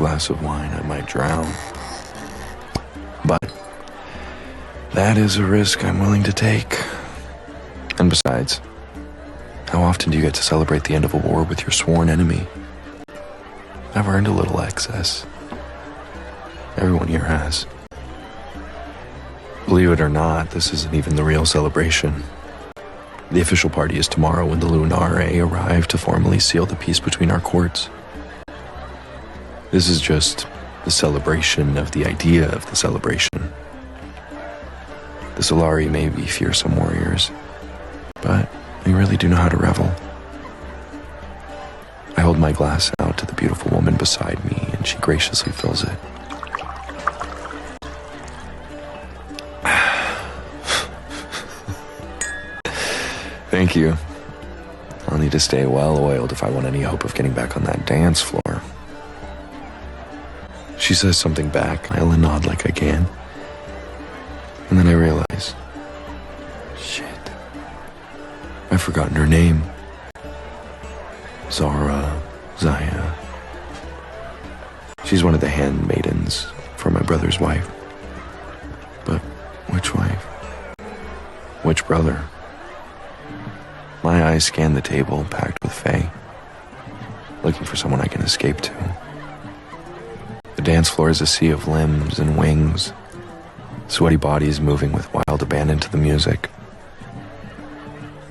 glass of wine, I might drown. But that is a risk I'm willing to take. And besides, how often do you get to celebrate the end of a war with your sworn enemy? I've earned a little excess. Everyone here has. Believe it or not, this isn't even the real celebration. The official party is tomorrow when the Lunare arrive to formally seal the peace between our courts. This is just the celebration of the idea of the celebration. The Solari may be fearsome warriors, but they really do know how to revel. I hold my glass out to the beautiful woman beside me, and she graciously fills it. Thank you. I'll need to stay well oiled if I want any hope of getting back on that dance floor. She says something back, I'll nod like I can. And then I realize, shit, I've forgotten her name. Zara, Zaya. She's one of the handmaidens for my brother's wife. But which wife? Which brother? My eyes scan the table packed with fae, looking for someone I can escape to. The dance floor is a sea of limbs and wings, sweaty bodies moving with wild abandon to the music.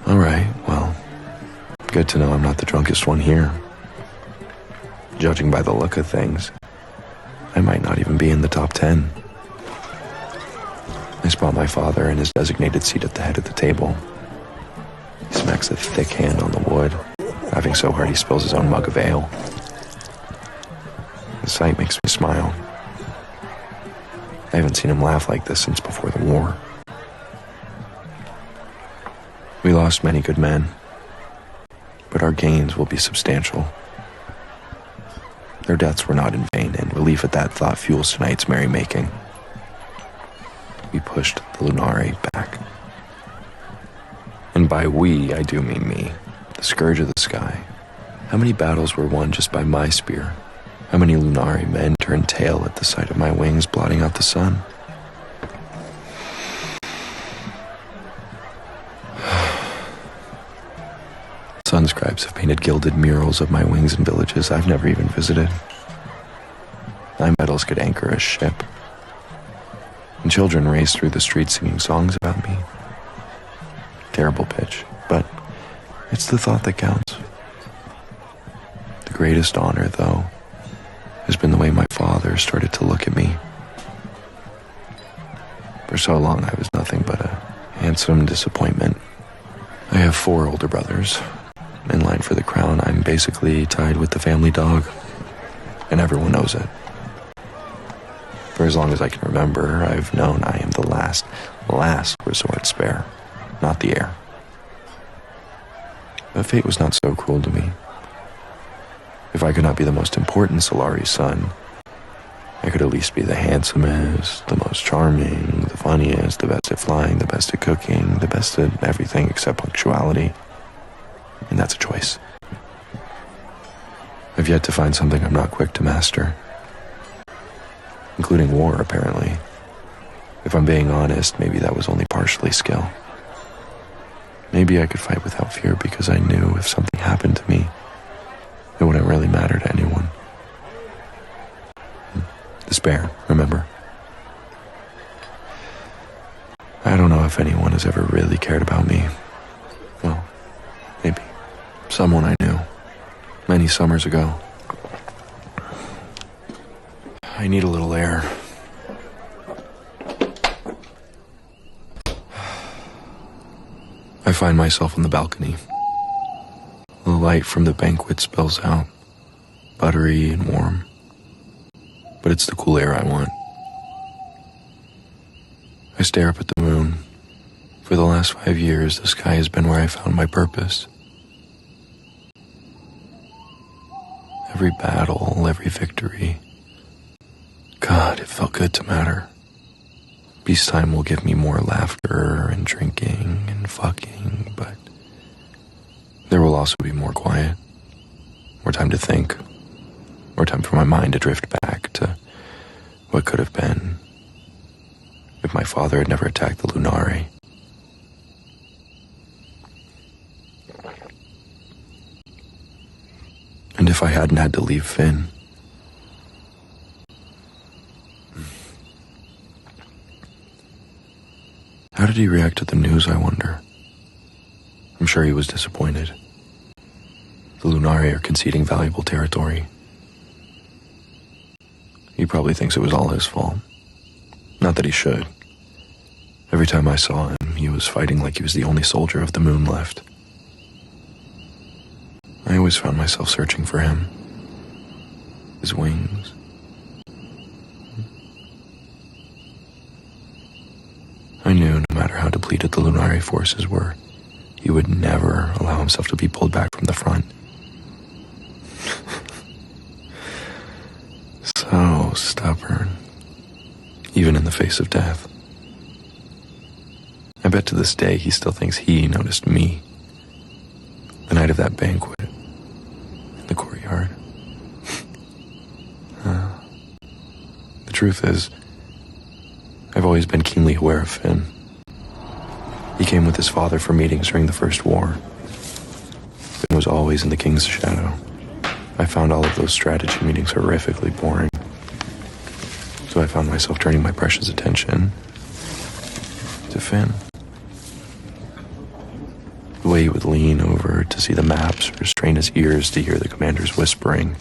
All right, well, good to know I'm not the drunkest one here. Judging by the look of things, I might not even be in the top 10. I spot my father in his designated seat at the head of the table. He smacks a thick hand on the wood, laughing so hard he spills his own mug of ale. The sight makes me smile. I haven't seen him laugh like this since before the war. We lost many good men, but our gains will be substantial. Their deaths were not in vain, and relief at that thought fuels tonight's merrymaking. We pushed the Lunare back. And by we, I do mean me, the scourge of the sky. How many battles were won just by my spear? How many Lunare men turned tail at the sight of my wings blotting out the sun? Sun scribes have painted gilded murals of my wings in villages I've never even visited. My medals could anchor a ship. And children race through the streets singing songs about me. Terrible pitch, but it's the thought that counts. The greatest honor, though, has been the way my father started to look at me. For so long, I was nothing but a handsome disappointment. I have 4 older brothers. In line for the crown, I'm basically tied with the family dog, and everyone knows it. For as long as I can remember, I've known I am the last resort spare, not the heir. But fate was not so cruel to me. If I could not be the most important Solari son, I could at least be the handsomest, the most charming, the funniest, the best at flying, the best at cooking, the best at everything except punctuality. And that's a choice. I've yet to find something I'm not quick to master. Including war, apparently. If I'm being honest, maybe that was only partially skill. Maybe I could fight without fear because I knew if something happened to me, it wouldn't really matter to anyone. Despair, remember? I don't know if anyone has ever really cared about me. Well, maybe. Someone I knew, many summers ago. I need a little air. I find myself on the balcony. The light from the banquet spills out, buttery and warm. But it's the cool air I want. I stare up at the moon. For the last 5 years, the sky has been where I found my purpose. Every battle, every victory. God, it felt good to matter. Peacetime will give me more laughter and drinking and fucking, but there will also be more quiet, more time to think, or time for my mind to drift back to what could have been if my father had never attacked the Lunari. And if I hadn't had to leave Finn. How did he react to the news, I wonder? I'm sure he was disappointed. The Lunari are conceding valuable territory. He probably thinks it was all his fault. Not that he should. Every time I saw him, he was fighting like he was the only soldier of the moon left. I always found myself searching for him. His wings. I knew no matter how depleted the Lunari forces were, he would never allow himself to be pulled back from the front. So stubborn, even in the face of death. I bet to this day he still thinks he noticed me the night of that banquet in the courtyard. The truth is, I've always been keenly aware of Finn. He came with his father for meetings during the First War. Finn was always in the King's shadow. I found all of those strategy meetings horrifically boring. So I found myself turning my precious attention to Finn. The way he would lean over to see the maps or strain his ears to hear the commanders whispering.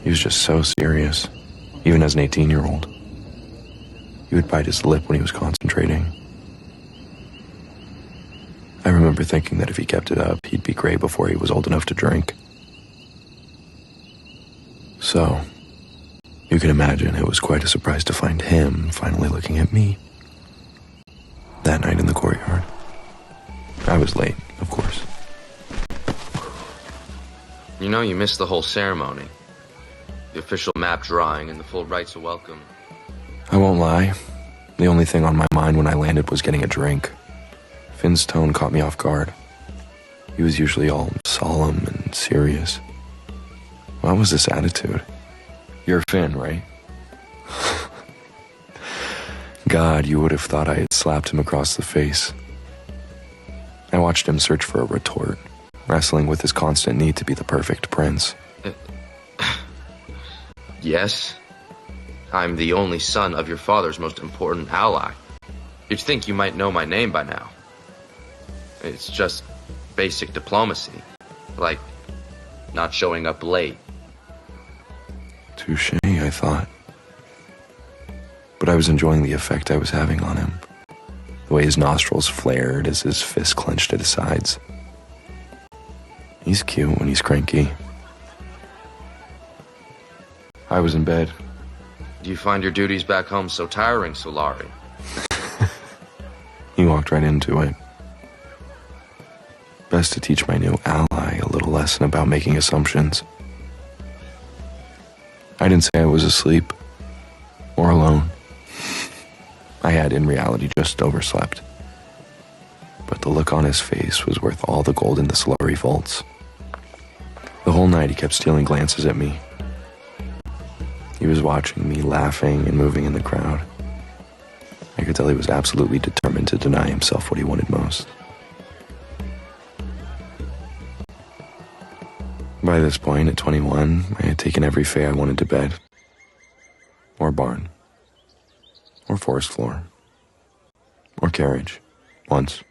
He was just so serious, even as an 18-year-old. He would bite his lip when he was concentrating. I remember thinking that if he kept it up, he'd be gray before he was old enough to drink. So, you can imagine it was quite a surprise to find him finally looking at me. That night in the courtyard. I was late, of course. You know, you missed the whole ceremony. The official map drawing and the full rites of welcome. I won't lie. The only thing on my mind when I landed was getting a drink. Finn's tone caught me off guard. He was usually all solemn and serious. What was this attitude? You're Finn, right? God, you would have thought I had slapped him across the face. I watched him search for a retort, wrestling with his constant need to be the perfect prince. Yes, I'm the only son of your father's most important ally. You'd think you might know my name by now. It's just basic diplomacy, like not showing up late. Touché, I thought. But I was enjoying the effect I was having on him. The way his nostrils flared as his fist clenched at his sides. He's cute when he's cranky. I was in bed. Do you find your duties back home so tiring, Solari? He walked right into it. Best to teach my new ally a little lesson about making assumptions. I didn't say I was asleep or alone. I had, in reality, just overslept. But the look on his face was worth all the gold in the Solari vaults. The whole night he kept stealing glances at me. He was watching me, laughing and moving in the crowd. I could tell he was absolutely determined to deny himself what he wanted most. By this point, at 21, I had taken every fae I wanted to bed. Or barn. Or forest floor. Or carriage. Once.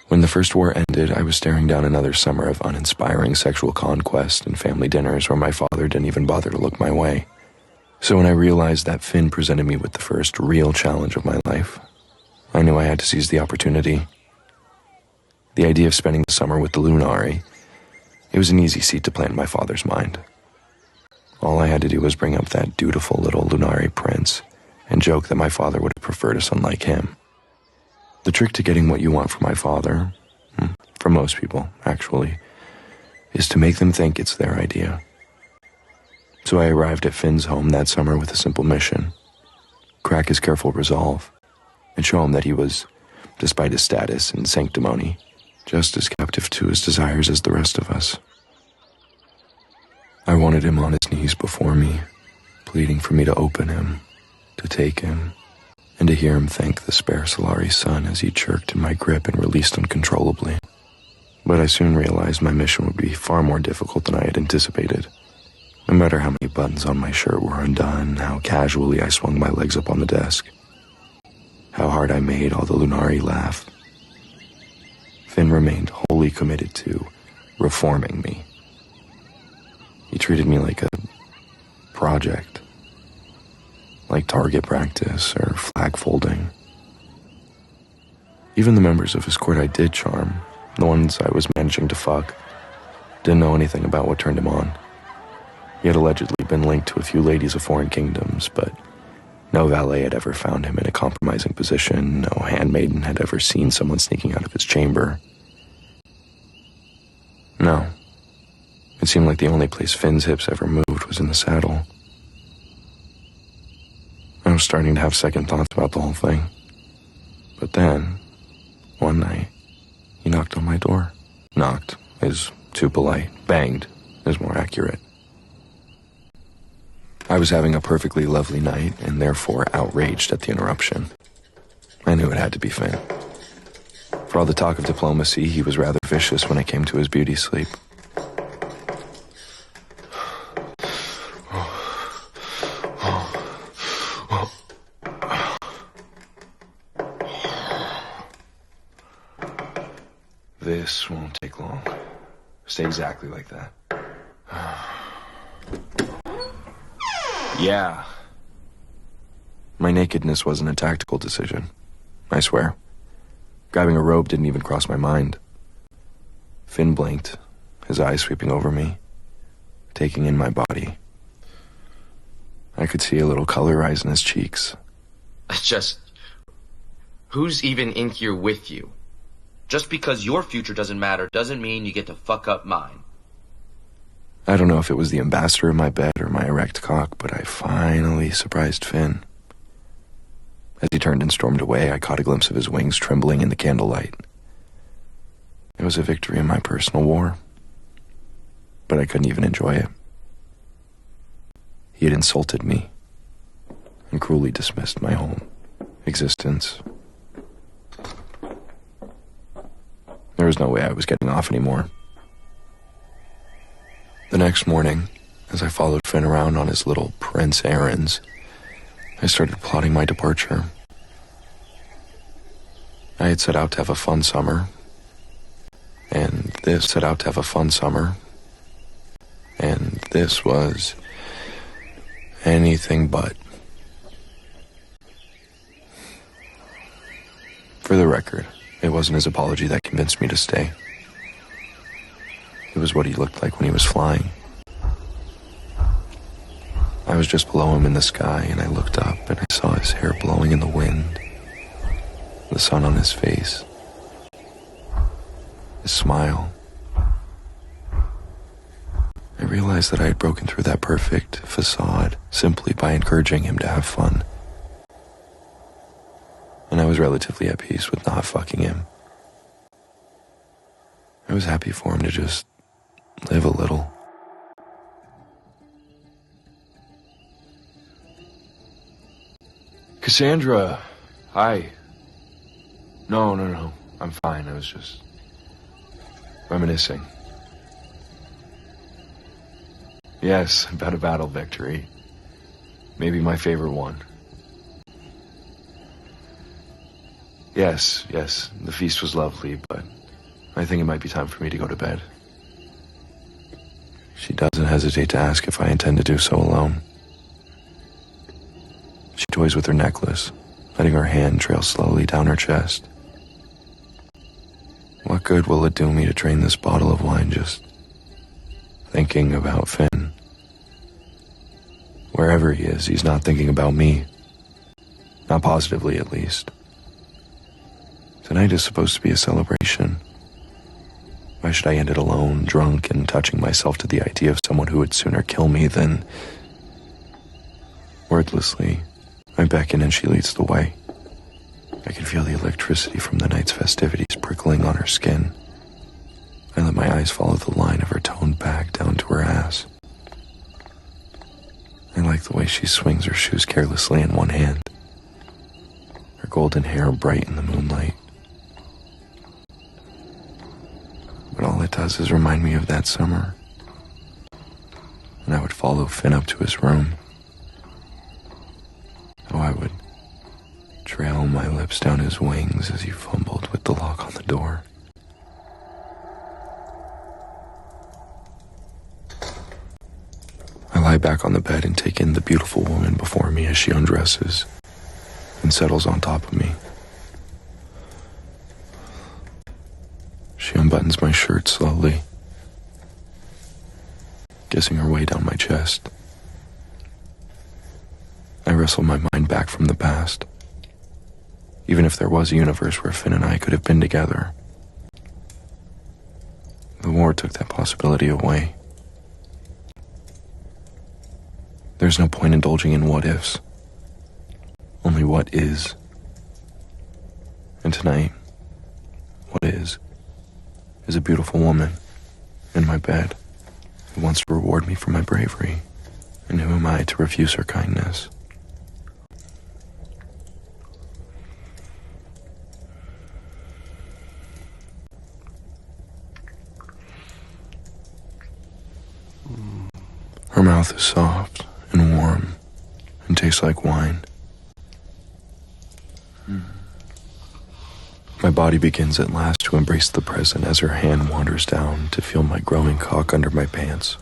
When the First War ended, I was staring down another summer of uninspiring sexual conquest and family dinners where my father didn't even bother to look my way. So when I realized that Finn presented me with the first real challenge of my life, I knew I had to seize the opportunity. The idea of spending the summer with the Lunari, it was an easy seat to plant in my father's mind. All I had to do was bring up that dutiful little Lunari prince and joke that my father would have preferred a son like him. The trick to getting what you want from my father, for most people, actually, is to make them think it's their idea. So I arrived at Finn's home that summer with a simple mission: crack his careful resolve and show him that he was, despite his status and sanctimony, just as captive to his desires as the rest of us. I wanted him on his knees before me, pleading for me to open him, to take him, and to hear him thank the spare Solari sun as he jerked in my grip and released uncontrollably. But I soon realized my mission would be far more difficult than I had anticipated. No matter how many buttons on my shirt were undone, how casually I swung my legs up on the desk, how hard I made all the Lunari laugh, Finn remained wholly committed to reforming me. He treated me like a project, like target practice or flag folding. Even the members of his court I did charm, the ones I was managing to fuck, didn't know anything about what turned him on. He had allegedly been linked to a few ladies of foreign kingdoms, but no valet had ever found him in a compromising position, no handmaiden had ever seen someone sneaking out of his chamber. No. It seemed like the only place Finn's hips ever moved was in the saddle. I was starting to have second thoughts about the whole thing. But then, one night, he knocked on my door. Knocked is too polite. Banged is more accurate. I was having a perfectly lovely night and therefore outraged at the interruption. I knew it had to be Finn. For all the talk of diplomacy, he was rather vicious when it came to his beauty sleep. This won't take long. Stay exactly like that. Yeah. My nakedness wasn't a tactical decision, I swear. Grabbing a robe didn't even cross my mind. Finn blinked, his eyes sweeping over me, taking in my body. I could see a little color rise in his cheeks. Who's even in here with you? Just because your future doesn't matter doesn't mean you get to fuck up mine. I don't know if it was the ambassador in my bed or my erect cock, but I finally surprised Finn. As he turned and stormed away, I caught a glimpse of his wings trembling in the candlelight. It was a victory in my personal war, but I couldn't even enjoy it. He had insulted me and cruelly dismissed my whole existence. There was no way I was getting off anymore. The next morning, as I followed Finn around on his little prince errands, I started plotting my departure. I had set out to have a fun summer, and this was anything but. For the record, it wasn't his apology that convinced me to stay. It was what he looked like when he was flying. I was just below him in the sky, and I looked up and I saw his hair blowing in the wind, the sun on his face, his smile. I realized that I had broken through that perfect facade simply by encouraging him to have fun. And I was relatively at peace with not fucking him. I was happy for him to just live a little. Cassandra, hi. No. I'm fine. I was just reminiscing. Yes, about a battle victory. Maybe my favorite one. Yes, the feast was lovely, but I think it might be time for me to go to bed. She doesn't hesitate to ask if I intend to do so alone. She toys with her necklace, letting her hand trail slowly down her chest. What good will it do me to drain this bottle of wine just thinking about Finn? Wherever he is, he's not thinking about me. Not positively, at least. Tonight is supposed to be a celebration. Why should I end it alone, drunk, and touching myself to the idea of someone who would sooner kill me than... Wordlessly, I beckon and she leads the way. I can feel the electricity from the night's festivities prickling on her skin. I let my eyes follow the line of her toned back down to her ass. like the way she swings her shoes carelessly in one hand, her golden hair bright in the moonlight. But all it does is remind me of that summer, when I would follow Finn up to his room. How I would trail my lips down his wings as he fumbled with the lock on the door. I lie back on the bed and take in the beautiful woman before me as she undresses and settles on top of me. She unbuttons my shirt slowly, kissing her way down my chest. I wrestle my mind back from the past. Even if there was a universe where Finn and I could have been together, the war took that possibility away. There's no point indulging in what-ifs. Only what is. And tonight, what is a beautiful woman in my bed who wants to reward me for my bravery. And who am I to refuse her kindness? Her mouth is soft and warm and tastes like wine. My body begins at last to embrace the present as her hand wanders down to feel my growing cock under my pants.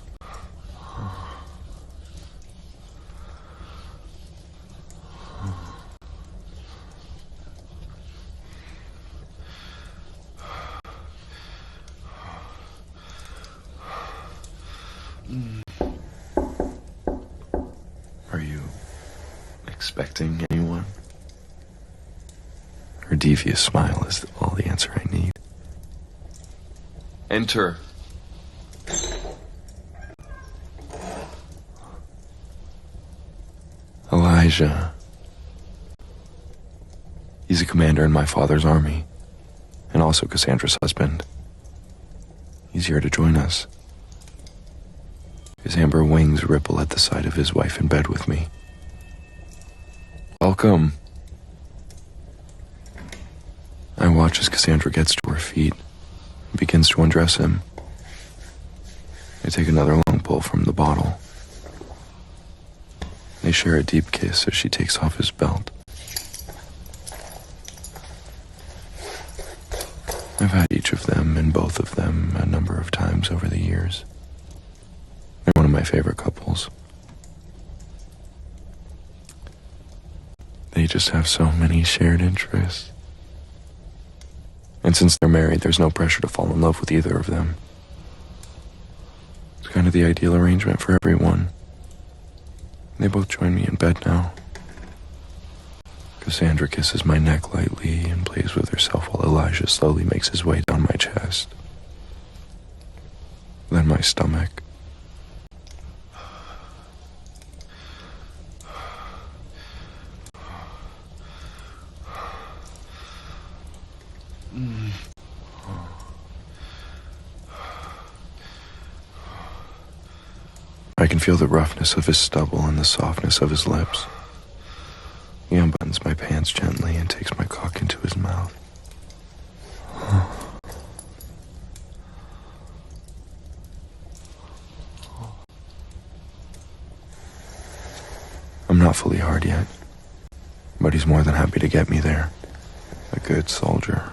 Are you expecting anyone? Her devious smile is all the answer I need. Enter. Elijah. He's a commander in my father's army, and also Cassandra's husband. He's here to join us. His amber wings ripple at the sight of his wife in bed with me. Welcome. I watch as Cassandra gets to her feet and begins to undress him. I take another long pull from the bottle. They share a deep kiss as she takes off his belt. I've had each of them and both of them a number of times over the years. They're one of my favorite couples. They just have so many shared interests. And since they're married, there's no pressure to fall in love with either of them. It's kind of the ideal arrangement for everyone. They both join me in bed now. Cassandra kisses my neck lightly and plays with herself while Elijah slowly makes his way down my chest. Then my stomach. I can feel the roughness of his stubble and the softness of his lips. He unbuttons my pants gently and takes my cock into his mouth. I'm not fully hard yet, but he's more than happy to get me there. A good soldier.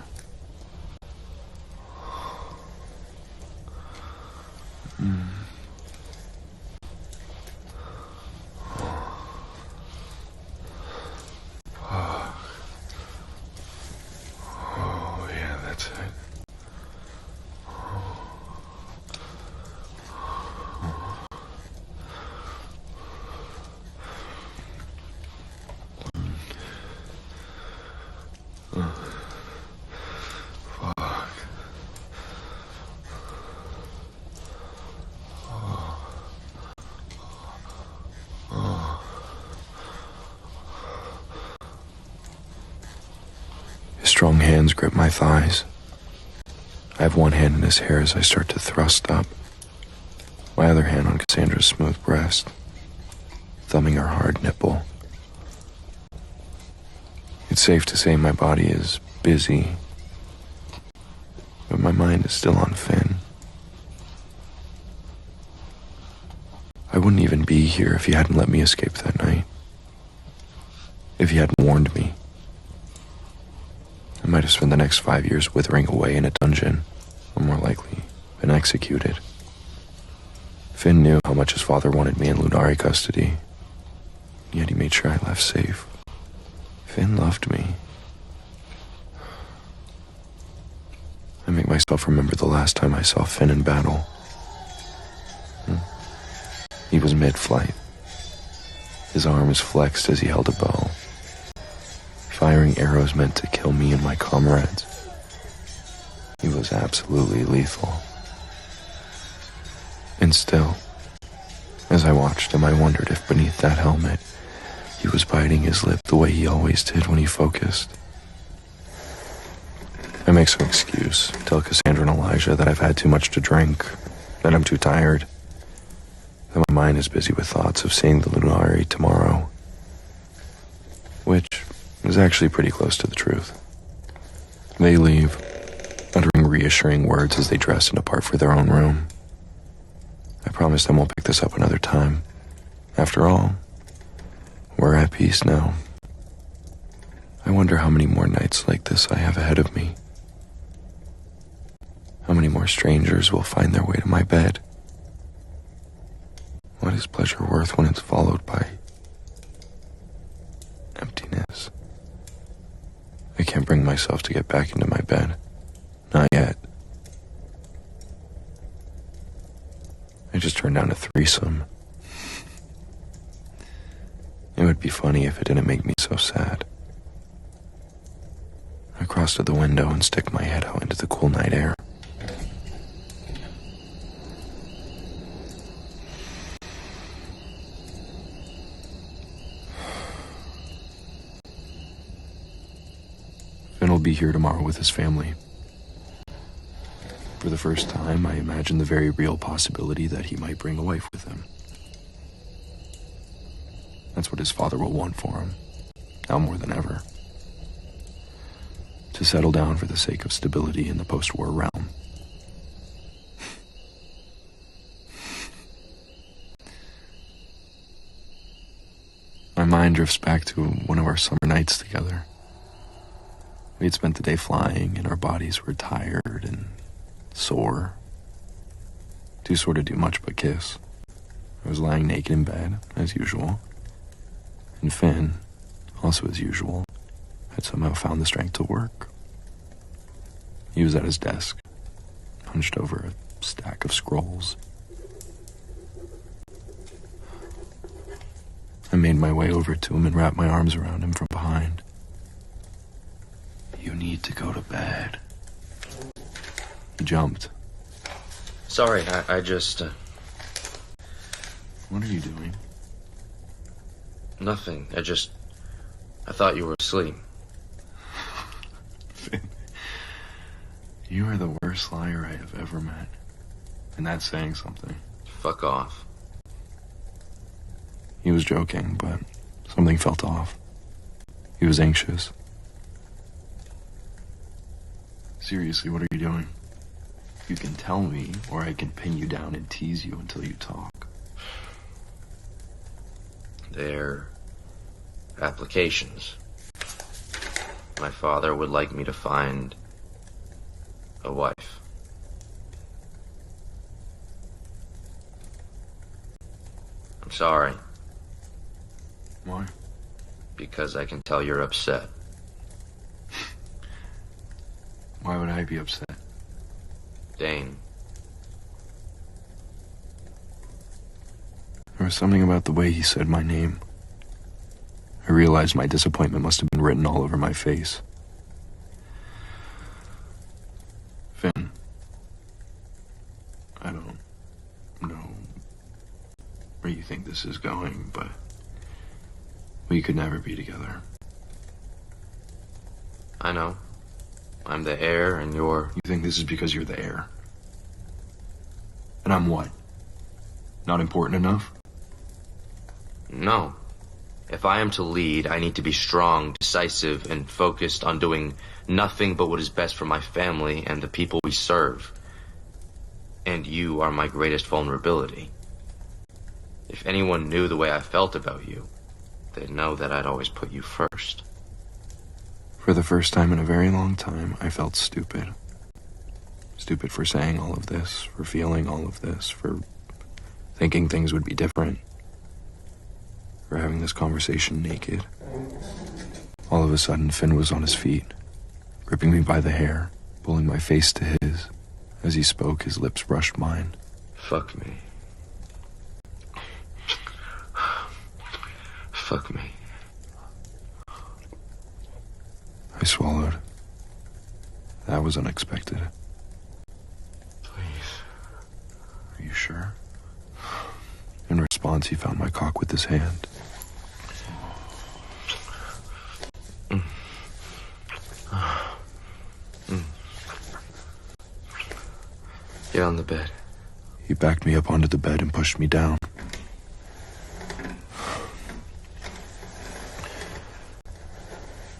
His strong hands grip my thighs. I have one hand in his hair as I start to thrust up, my other hand on Cassandra's smooth breast. thumbing her hard nipple. It's safe to say my body is busy, but my mind is still on Finn. I wouldn't even be here if he hadn't let me escape that night. If he hadn't warned me. I might have spent the next 5 years withering away in a dungeon, or more likely, been executed. Finn knew how much his father wanted me in Lunari custody, yet he made sure I left safe. Finn loved me. I make myself remember the last time I saw Finn in battle. He was mid-flight. His arms flexed as he held a bow, firing arrows meant to kill me and my comrades. He was absolutely lethal. And still, as I watched him, I wondered if beneath that helmet, he was biting his lip the way he always did when he focused. I make some excuse, tell Cassandra and Elijah that I've had too much to drink, that I'm too tired, that my mind is busy with thoughts of seeing the Lunari tomorrow, which is actually pretty close to the truth. They leave, uttering reassuring words as they dress and depart for their own room. I promise them we'll pick this up another time. After all, we're at peace now. I wonder how many more nights like this I have ahead of me. How many more strangers will find their way to my bed? What is pleasure worth when it's followed by emptiness? I can't bring myself to get back into my bed. Not yet. I just turned down a threesome. It would be funny if it didn't make me so sad. I cross to the window and stick my head out into the cool night air. Finn will be here tomorrow with his family. For the first time, I imagine the very real possibility that he might bring a wife with him. That's what his father will want for him, now more than ever. To settle down for the sake of stability in the post-war realm. My mind drifts back to one of our summer nights together. We had spent the day flying, and our bodies were tired and sore. Too sore to do much but kiss. I was lying naked in bed, as usual. And Finn, also as usual, had somehow found the strength to work. He was at his desk, hunched over a stack of scrolls. I made my way over to him and wrapped my arms around him from behind. You need to go to bed. He jumped. Sorry, I just... What are you doing? Nothing. I thought you were asleep. Finn, you are the worst liar I have ever met. And that's saying something. Fuck off. He was joking, but something felt off. He was anxious. Seriously, what are you doing? You can tell me, or I can pin you down and tease you until you talk. They're applications. My father would like me to find a wife. I'm sorry. Why? Because I can tell you're upset. Why would I be upset? Dane. There was something about the way he said my name. I realized my disappointment must have been written all over my face. Finn, I don't know where you think this is going, but we could never be together. I know. I'm the heir and you're... You think this is because you're the heir? And I'm what? Not important enough? No. If I am to lead, I need to be strong, decisive, and focused on doing nothing but what is best for my family and the people we serve. And you are my greatest vulnerability. If anyone knew the way I felt about you, they'd know that I'd always put you first. For the first time in a very long time, I felt stupid. Stupid for saying all of this, for feeling all of this, for thinking things would be different, for having this conversation naked. All of a sudden, Finn was on his feet, gripping me by the hair, pulling my face to his. As he spoke, his lips brushed mine. Fuck me. Fuck me. I swallowed. That was unexpected. Please. Are you sure? In response, he found my cock with his hand. Get on the bed. He backed me up onto the bed and pushed me down.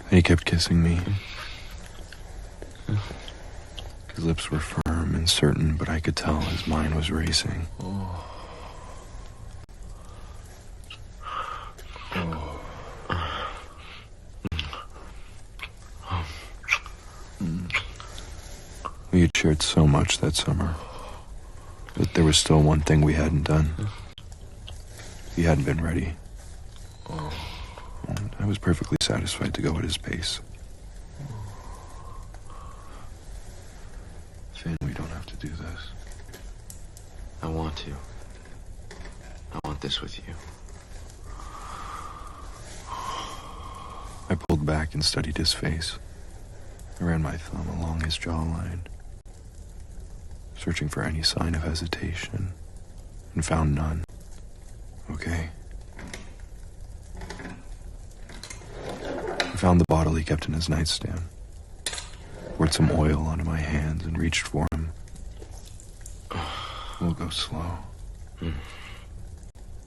And he kept kissing me. His lips were firm and certain, but I could tell his mind was racing. We had shared so much that summer, but there was still one thing we hadn't done. He hadn't been ready. And I was perfectly satisfied to go at his pace. Finn, we don't have to do this. I want to. I want this with you. I pulled back and studied his face. I ran my thumb along his jawline, searching for any sign of hesitation, and found none. Okay. I found the bottle he kept in his nightstand, poured some oil onto my hands, and reached for him. We'll go slow.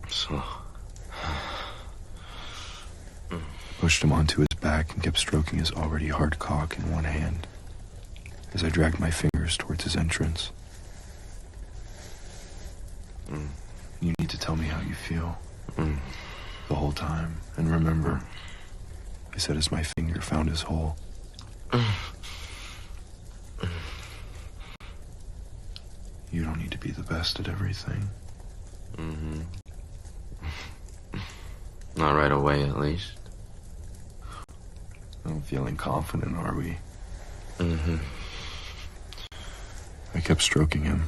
Slow. Pushed him onto his back and kept stroking his already hard cock in one hand as I dragged my fingers towards his entrance. You need to tell me how you feel. The whole time. And remember, I said as my finger found his hole. You don't need to be the best at everything. Not right away, at least. I'm feeling confident, are we? I kept stroking him,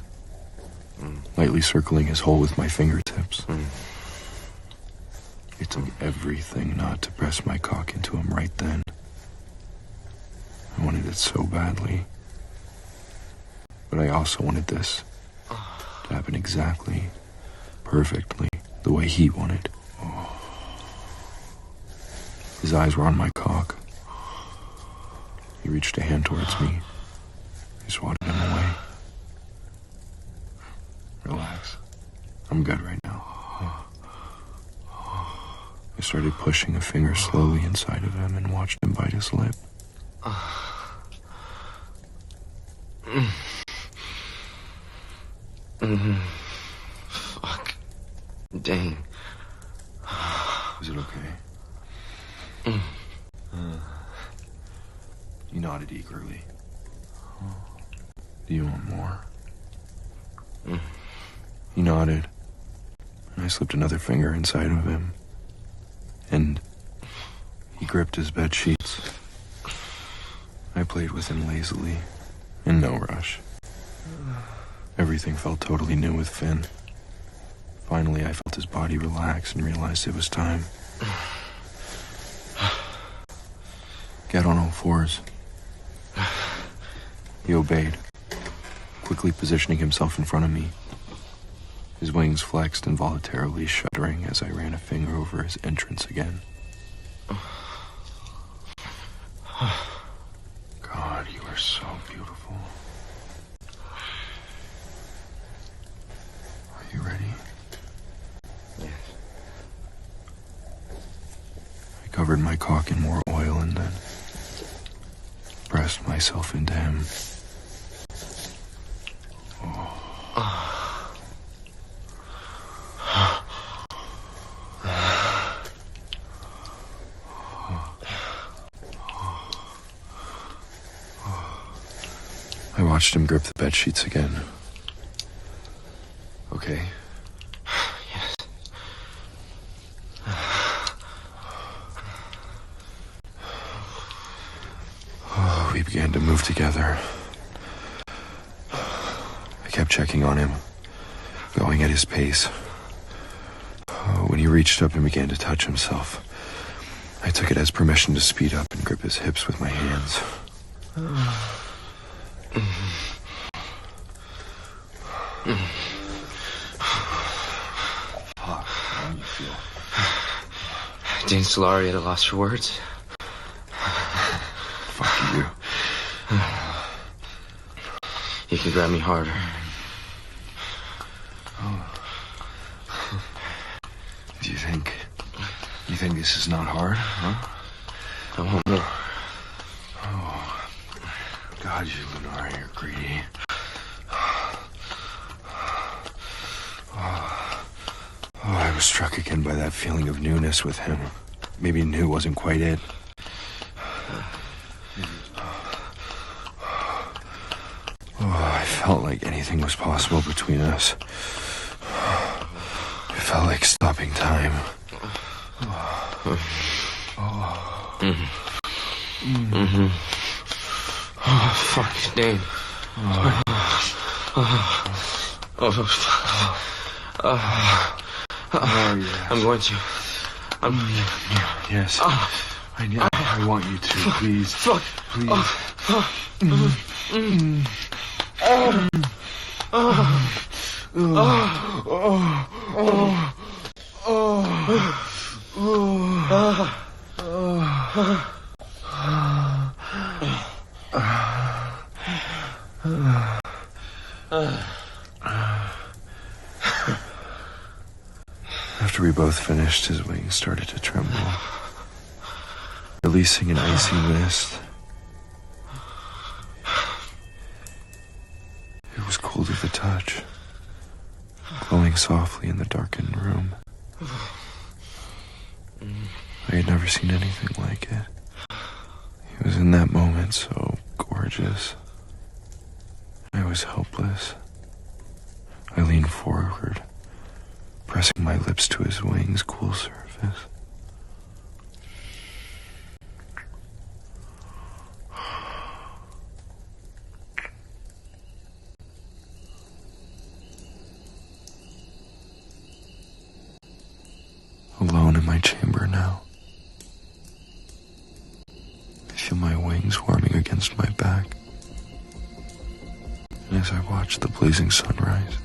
lightly circling his hole with my fingertips. It took everything not to press my cock into him right then. I wanted it so badly. But I also wanted this to happen exactly, perfectly, the way he wanted. His eyes were on my cock. He reached a hand towards me. I swatted him away. Relax. I'm good right now. I started pushing a finger slowly inside of him and watched him bite his lip. Fuck. Dang. Is it okay? He nodded eagerly. Do you want more? He nodded, and I slipped another finger inside of him, and he gripped his bed sheets. I played with him lazily, in no rush. Everything felt totally new with Finn. Finally, I felt his body relax and realized it was time. Get on all fours. He obeyed, quickly positioning himself in front of me. His wings flexed involuntarily, shuddering as I ran a finger over his entrance again. God, you are so beautiful. Are you ready? Yes. covered my cock in more oil and then pressed myself into him. I watched him grip the bed sheets again. Okay. Yes. We began to move together. I kept checking on him, going at his pace. When he reached up and began to touch himself, I took it as permission to speed up and grip his hips with my hands. Fuck, how do you feel? Dean Solari at a loss for words. Fuck you. You can grab me harder. Do you think this is not hard, huh? I won't know. Oh, God, you Lenore, you're greedy. I was struck again by that feeling of newness with him. Maybe new wasn't quite it. I felt like anything was possible between us. It felt like stopping time. Fuck, Dane. Yes. I'm going to. Yes. I want you to, please. Fuck. Please. After we both finished, his wings started to tremble, releasing an icy mist. It was cool to the touch, glowing softly in the darkened room. I had never seen anything like it. He was in that moment so gorgeous. I was helpless. I leaned forward, pressing my lips to his wings' cool surface. Alone in my chamber now. I feel my wings warming against my back. And as I watch the blazing sunrise,